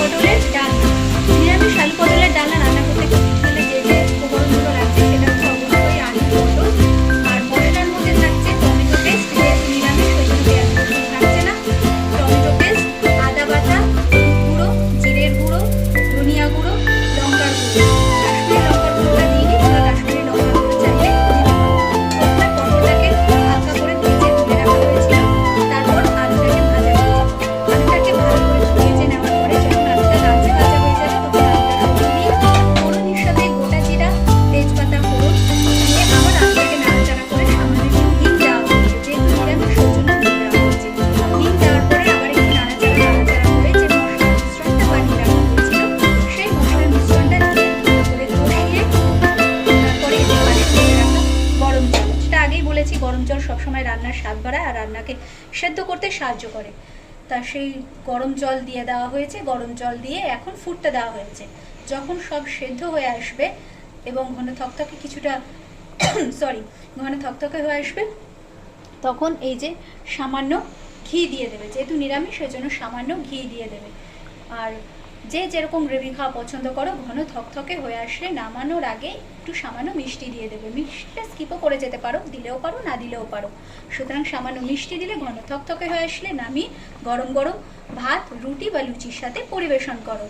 পটলের ডালনা। নিরামিষ আলু পটলের ডালনা রান্না করতে গেলে যে যে উপকরণগুলো লাগছে সেটা হচ্ছে অবশ্যই আলু, পটল, আর মশলার মধ্যে থাকছে টমেটো পেস্ট, যেহেতু নিরামিষ ওই জন্য পেঁয়াজ রসুন থাকছে না। টমেটো পেস্ট, আদা বাটা, গুঁড়ো, জিরের গুঁড়ো, ধনিয়া গুঁড়ো, লঙ্কার গুঁড়ো। কাশ্মীরি লঙ্কার গুঁড়োটা দিইনি, তোমরা কাশ্মীরি লঙ্কার গুঁড়ো চাইলে দিতে পারো। প্রথমে পটলটাকে হালকা করে ভেজে তুলে রাখা হয়েছিল, তারপর আলুটাকে ভাজা হয়েছিল। আলুটাকে ভালো করে ভেজে নেওয়ার পরে যখন আলুটা লালচে ভাজা হয়ে যাবে তখন আলুটা সরিয়ে ফোড়নের সাথে গোটা জিরা, তেজপাতা ফোড়ন দিয়ে আবার আলুটাকে নাড়াচাড়া করে সামান্য একটু হিং দেওয়া হয়েছে, যেহেতু নিরামিষ ওই জন্য হিং দেওয়া হয়েছে। হিং দেওয়ার পরে আবার একটু নাড়াচাড়া করে যে মশলার মিশ্রণটা বানিয়ে রাখা হয়েছিল সেই মশলার মিশ্রণটা দিয়ে ভালো করে কষিয়ে তারপরে এতে পাশে দিয়ে রাখা গরম জল। সেটা আগেই বলেছি, গরম জল সবসময় রান্নার স্বাদ বাড়ায় আর রান্নাকে সেদ্ধ করতে সাহায্য করে। তা সেই গরম জল দিয়ে দেওয়া হয়েছে, গরম জল দিয়ে এখন ফুটতে দেওয়া হয়েছে। যখন সব সেদ্ধ হয়ে আসবে এবং ঘন থকথকে কিছুটা ঘন থকথকে হয়ে আসবে তখন এই যে সামান্য ঘি দিয়ে দেবে, যেহেতু নিরামিষ সেই জন্য সামান্য ঘি দিয়ে দেবে। আর যে যেরকম গ্রেভি খাওয়া পছন্দ করো, ঘন থকথকে হয়ে আসলে নামানোর আগে একটু সামান্য মিষ্টি দিয়ে দেবে। মিষ্টিটা স্কিপও করে যেতে পারো, দিলেও পারো না দিলেও পারো। সুতরাং সামান্য মিষ্টি দিলে ঘন থকথকে হয়ে আসলে নামিয়ে গরম গরম ভাত, রুটি বা লুচির সাথে পরিবেশন করো।